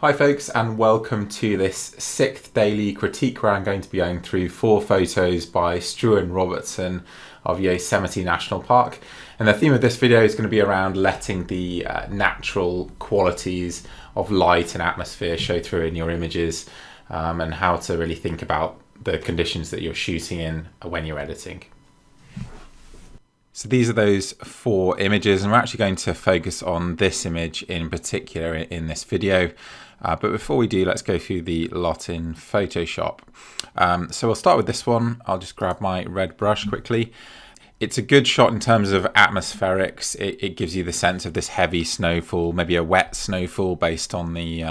Hi folks, and welcome to this 6th daily critique where I'm going to be going through 4 photos by Struan Robertson of Yosemite National Park. And the theme of this video is going to be around letting the natural qualities of light and atmosphere show through in your images, and how to really think about the conditions that you're shooting in when you're editing. So these are those 4 images, and we're actually going to focus on this image in particular in this video. But before we do, let's go through the lot in Photoshop. So we'll start with this one. I'll just grab my red brush quickly. It's a good shot in terms of atmospherics. It gives you the sense of this heavy snowfall, maybe a wet snowfall based on the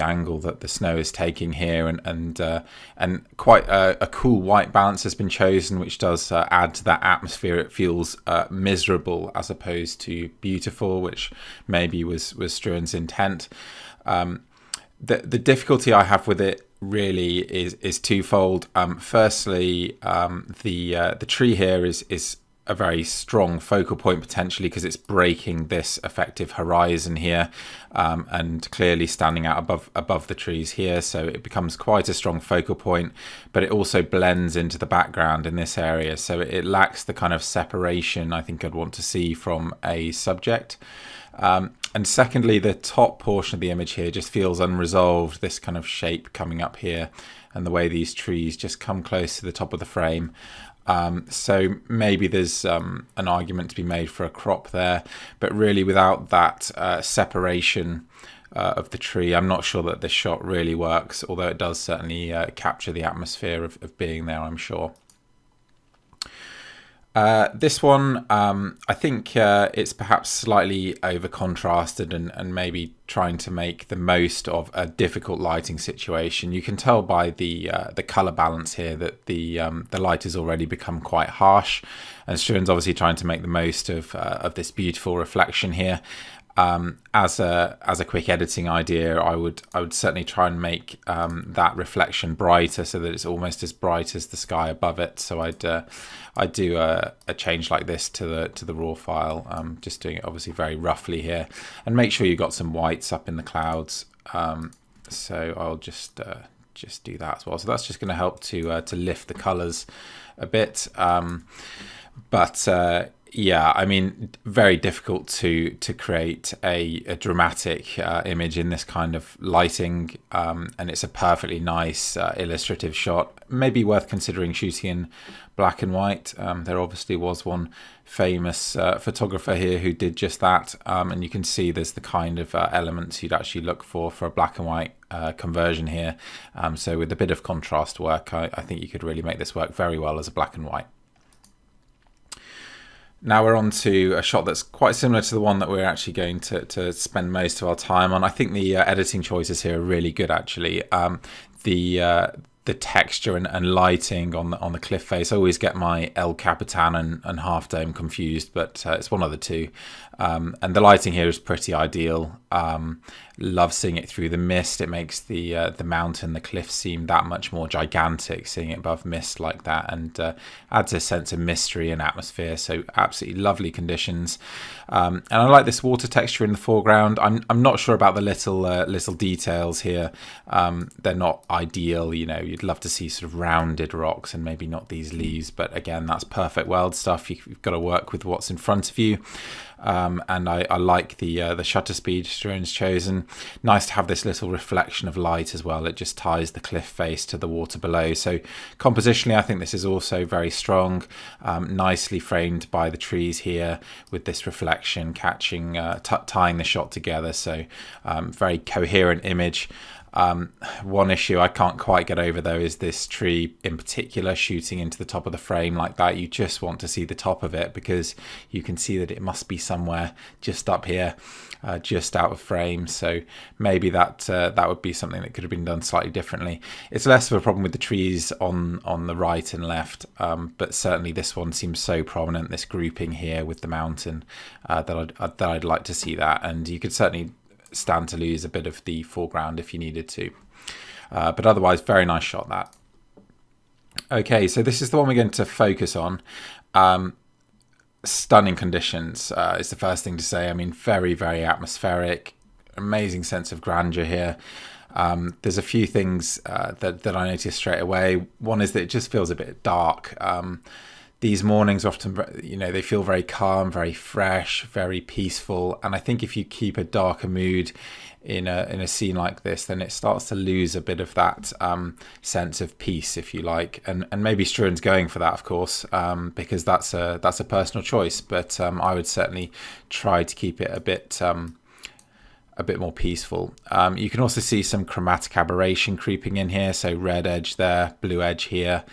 angle that the snow is taking here, and quite a cool white balance has been chosen, which does add to that atmosphere. It feels miserable as opposed to beautiful, which maybe was Struan's intent. The difficulty I have with it really is twofold. Firstly, the tree here is a very strong focal point potentially because it's breaking this effective horizon here, and clearly standing out above the trees here, so it becomes quite a strong focal point, but it also blends into the background in this area, so it lacks the kind of separation I think I'd want to see from a subject. And secondly, the top portion of the image here just feels unresolved, this kind of shape coming up here and the way these trees just come close to the top of the frame. So maybe there's an argument to be made for a crop there, but really without that separation of the tree, I'm not sure that this shot really works, although it does certainly capture the atmosphere of being there, I'm sure. This one, I think it's perhaps slightly over contrasted and maybe trying to make the most of a difficult lighting situation. You can tell by the color balance here that the light has already become quite harsh, and Struan's obviously trying to make the most of this beautiful reflection here. As a quick editing idea, I would certainly try and make that reflection brighter so that it's almost as bright as the sky above it. So I'd do a change like this to the raw file, just doing it obviously very roughly here, and make sure you got some whites up in the clouds. So I'll just do that as well. So that's just going to help to lift the colors a bit, yeah, I mean, very difficult to create a dramatic image in this kind of lighting, and it's a perfectly nice illustrative shot. Maybe worth considering shooting in black and white. There obviously was one famous photographer here who did just that, and you can see there's the kind of elements you'd actually look for a black and white conversion here. So with a bit of contrast work, I think you could really make this work very well as a black and white. Now we're on to a shot that's quite similar to the one that we're actually going to spend most of our time on. I think the editing choices here are really good, actually. The texture and lighting on the cliff face. I always get my El Capitan and Half Dome confused, but it's one of the two. And the lighting here is pretty ideal. Love seeing it through the mist. It makes the mountain, the cliff seem that much more gigantic, seeing it above mist like that, and adds a sense of mystery and atmosphere. So absolutely lovely conditions. And I like this water texture in the foreground. I'm not sure about the little details here. They're not ideal. You know, you'd love to see sort of rounded rocks and maybe not these leaves. But again, that's perfect world stuff. You've got to work with what's in front of you. And I like the shutter speed Struan's chosen. Nice to have this little reflection of light as well. It just ties the cliff face to the water below. So compositionally, I think this is also very strong. Nicely framed by the trees here with this reflection catching, tying the shot together. So very coherent image. One issue I can't quite get over though is this tree in particular shooting into the top of the frame like that. You just want to see the top of it because you can see that it must be somewhere just up here, just out of frame. So maybe that would be something that could have been done slightly differently. It's less of a problem with the trees on the right and left, but certainly this one seems so prominent, this grouping here with the mountain, that I'd like to see that. And you could certainly stand to lose a bit of the foreground if you needed to, but otherwise very nice shot that. Okay, so this is the one we're going to focus on. Stunning conditions is the first thing to say. I mean, very, very atmospheric, amazing sense of grandeur here. There's a few things that I noticed straight away. One is that it just feels a bit dark. These mornings often, they feel very calm, very fresh, very peaceful. And I think if you keep a darker mood in a scene like this, then it starts to lose a bit of that sense of peace, if you like. And maybe Struan's going for that, of course, because that's a personal choice. But I would certainly try to keep it a bit more peaceful. You can also see some chromatic aberration creeping in here. So red edge there, blue edge here.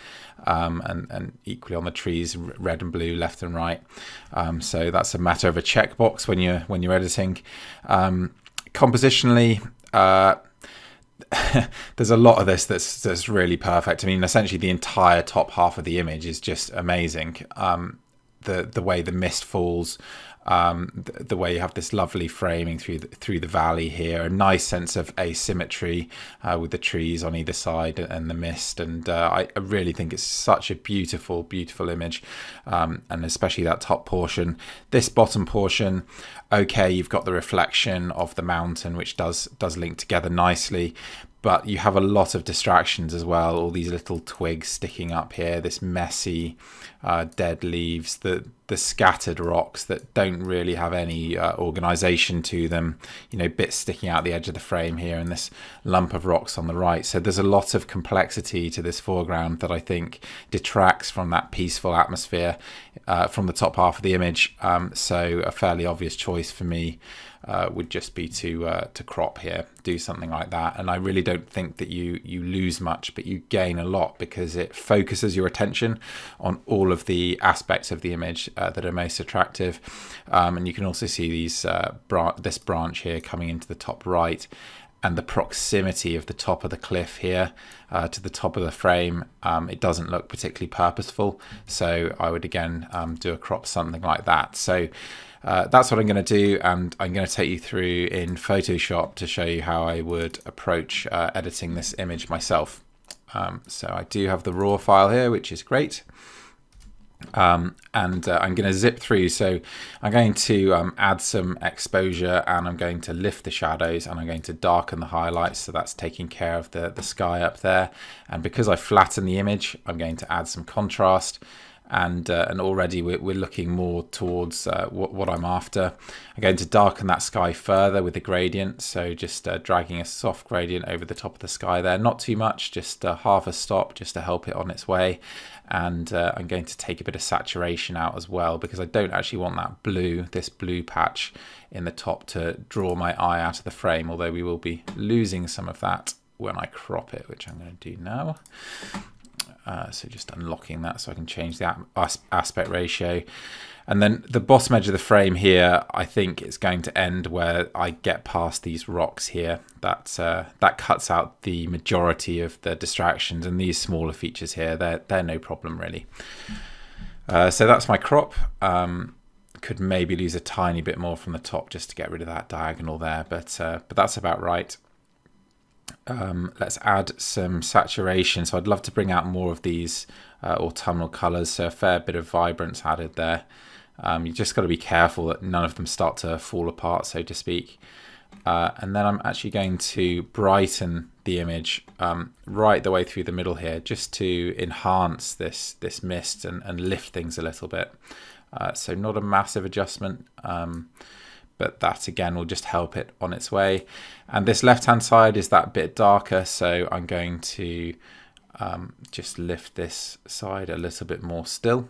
And equally on the trees, red and blue left and right. So that's a matter of a checkbox when you're editing. Compositionally, there's a lot of this that's really perfect. I mean, essentially the entire top half of the image is just amazing. The way the mist falls, the way you have this lovely framing through the valley here, a nice sense of asymmetry with the trees on either side and the mist, and I really think it's such a beautiful image, and especially that top portion. This bottom portion, okay, you've got the reflection of the mountain, which does link together nicely, but you have a lot of distractions as well. All these little twigs sticking up here, this messy dead leaves, the scattered rocks that don't really have any organization to them, bits sticking out the edge of the frame here, and this lump of rocks on the right. So there's a lot of complexity to this foreground that I think detracts from that peaceful atmosphere from the top half of the image. So a fairly obvious choice for me would just be to crop here, do something like that. And I really don't think that you lose much, but you gain a lot, because it focuses your attention on all of the aspects of the image that are most attractive. And you can also see these this branch here coming into the top right, and the proximity of the top of the cliff here to the top of the frame. It doesn't look particularly purposeful, so I would again do a crop something like that. So that's what I'm going to do, and I'm going to take you through in Photoshop to show you how I would approach editing this image myself. So I do have the raw file here, which is great. And I'm going to zip through. So I'm going to add some exposure, and I'm going to lift the shadows, and I'm going to darken the highlights. So that's taking care of the sky up there. And because I flatten the image, I'm going to add some contrast. And already we're looking more towards what I'm after. I'm going to darken that sky further with the gradient, so just dragging a soft gradient over the top of the sky there, not too much, just half a stop just to help it on its way. And I'm going to take a bit of saturation out as well, because I don't actually want that this blue patch in the top to draw my eye out of the frame, although we will be losing some of that when I crop it, which I'm going to do now. So just unlocking that so I can change the aspect ratio. And then the bottom edge of the frame here, I think it's going to end where I get past these rocks here. That cuts out the majority of the distractions, and these smaller features here, they're no problem really. So that's my crop. Could maybe lose a tiny bit more from the top just to get rid of that diagonal there, but that's about right. Let's add some saturation. So I'd love to bring out more of these autumnal colours, so a fair bit of vibrance added there. You just got to be careful that none of them start to fall apart, so to speak. And then I'm actually going to brighten the image right the way through the middle here, just to enhance this mist and lift things a little bit. So not a massive adjustment, but that again will just help it on its way. And this left hand side is that bit darker, so I'm going to just lift this side a little bit more still.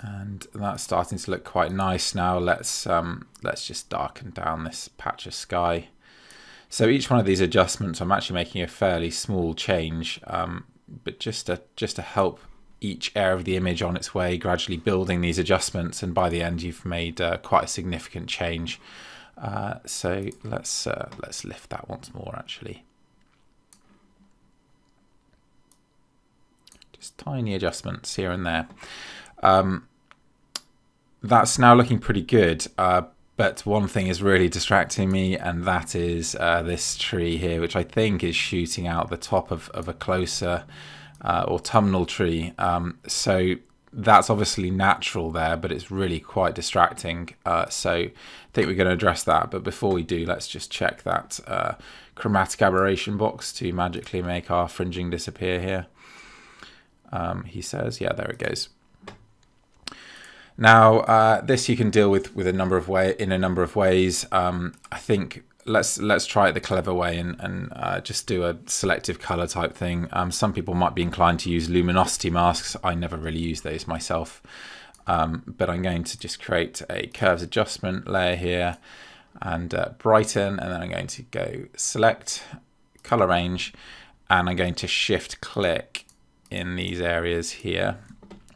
And that's starting to look quite nice now. Let's just darken down this patch of sky. So each one of these adjustments, I'm actually making a fairly small change, but just to help each area of the image on its way, gradually building these adjustments, and by the end you've made quite a significant change. So let's lift that once more actually. Just tiny adjustments here and there. That's now looking pretty good, but one thing is really distracting me, and that is this tree here, which I think is shooting out the top of a closer autumnal tree. So that's obviously natural there, but it's really quite distracting. So I think we're going to address that. But before we do, let's just check that chromatic aberration box to magically make our fringing disappear here. He says, yeah, there it goes. Now, this you can deal with in a number of ways. I think let's try it the clever way and just do a selective color type thing. Some people might be inclined to use luminosity masks. I never really use those myself, but I'm going to just create a curves adjustment layer here and brighten, and then I'm going to go select color range, and I'm going to shift click in these areas here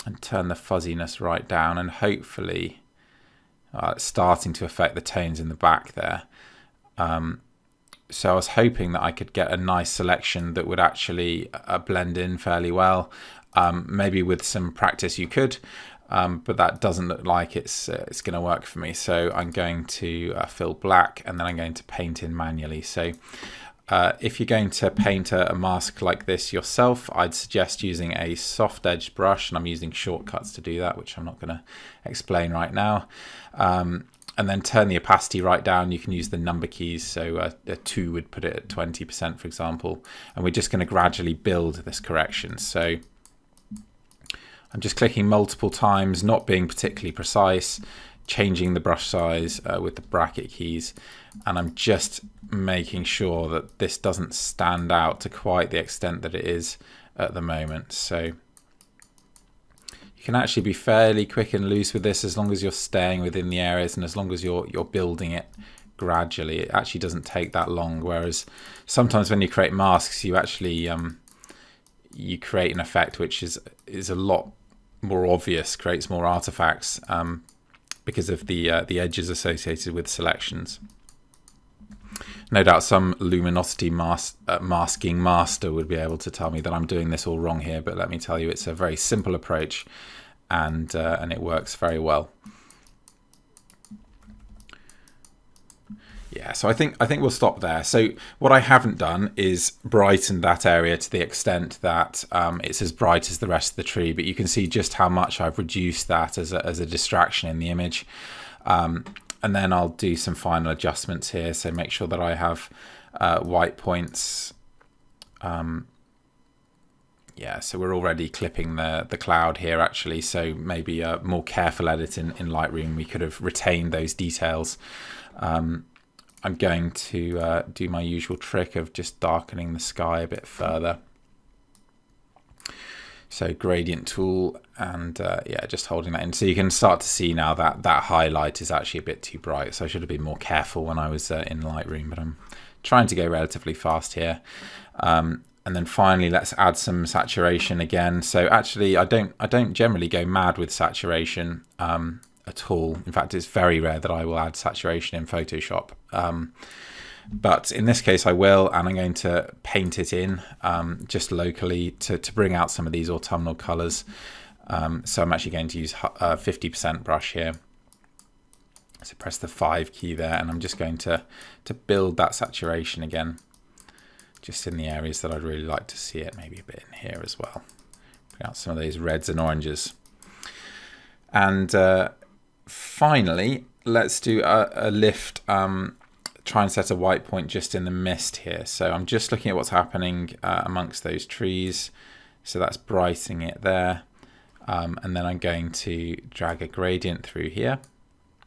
and turn the fuzziness right down, and hopefully it's starting to affect the tones in the back there. So I was hoping that I could get a nice selection that would actually blend in fairly well. Maybe with some practice you could, but that doesn't look like it's going to work for me. So I'm going to fill black, and then I'm going to paint in manually. So if you're going to paint a mask like this yourself, I'd suggest using a soft edged brush, and I'm using shortcuts to do that, which I'm not going to explain right now. And then turn the opacity right down. You can use the number keys. So a 2 would put it at 20%, for example. And we're just going to gradually build this correction. So I'm just clicking multiple times, not being particularly precise, changing the brush size with the bracket keys. And I'm just making sure that this doesn't stand out to quite the extent that it is at the moment. So you can actually be fairly quick and loose with this as long as you're staying within the areas and as long as you're building it gradually. It actually doesn't take that long, whereas sometimes when you create masks, you actually you create an effect which is a lot more obvious, creates more artifacts because of the edges associated with selections. No doubt some luminosity masking master would be able to tell me that I'm doing this all wrong here, but let me tell you, it's a very simple approach, and it works very well. Yeah, so I think we'll stop there. So what I haven't done is brighten that area to the extent that it's as bright as the rest of the tree, but you can see just how much I've reduced that as a distraction in the image. And then I'll do some final adjustments here. So make sure that I have white points. Yeah, so we're already clipping the cloud here actually. So maybe a more careful edit in Lightroom, we could have retained those details. I'm going to do my usual trick of just darkening the sky a bit further. So gradient tool, and yeah, just holding that in. So you can start to see now that that highlight is actually a bit too bright. So I should have been more careful when I was in Lightroom, but I'm trying to go relatively fast here. And then finally, let's add some saturation again. So actually, I don't generally go mad with saturation at all. In fact, it's very rare that I will add saturation in Photoshop. But in this case I will, and I'm going to paint it in just locally to bring out some of these autumnal colours. So I'm actually going to use 50% brush here. So press the 5 key there, and I'm just going to build that saturation again, just in the areas that I'd really like to see it, maybe a bit in here as well. Bring out some of those reds and oranges. And finally, let's do a lift. Try and set a white point just in the mist here. So I'm just looking at what's happening amongst those trees. So that's brightening it there. And then I'm going to drag a gradient through here.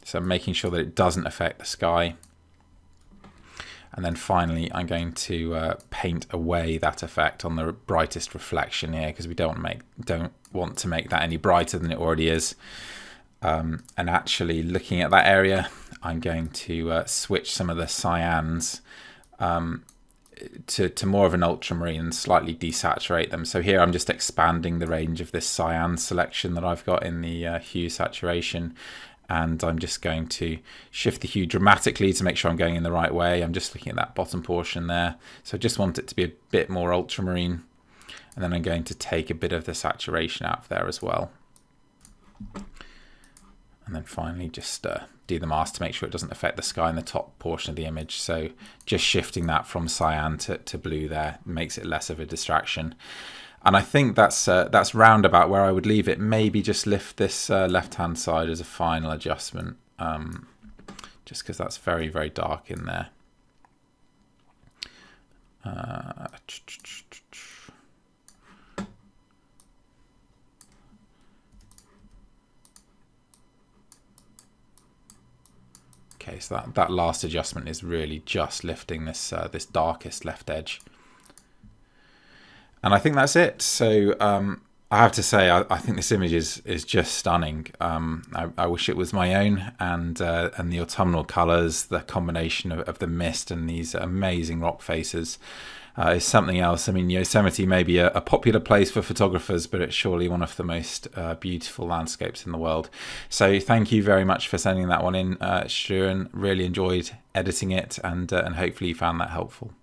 So I'm making sure that it doesn't affect the sky. And then finally, I'm going to paint away that effect on the brightest reflection here, because we don't want to make that any brighter than it already is. And actually looking at that area, I'm going to switch some of the cyans to more of an ultramarine and slightly desaturate them. So here I'm just expanding the range of this cyan selection that I've got in the hue saturation, and I'm just going to shift the hue dramatically to make sure I'm going in the right way. I'm just looking at that bottom portion there, so I just want it to be a bit more ultramarine, and then I'm going to take a bit of the saturation out of there as well. And then finally just do the mask to make sure it doesn't affect the sky in the top portion of the image. So just shifting that from cyan to blue there makes it less of a distraction. And I think that's roundabout where I would leave it. Maybe just lift this left-hand side as a final adjustment, just because that's very, very dark in there. Okay, so that last adjustment is really just lifting this this darkest left edge. And I think that's it. So I have to say, I think this image is just stunning. I wish it was my own, and the autumnal colours, the combination of the mist and these amazing rock faces is something else. I mean, Yosemite may be a popular place for photographers, but it's surely one of the most beautiful landscapes in the world. So thank you very much for sending that one in, Struan. Really enjoyed editing it, and hopefully you found that helpful.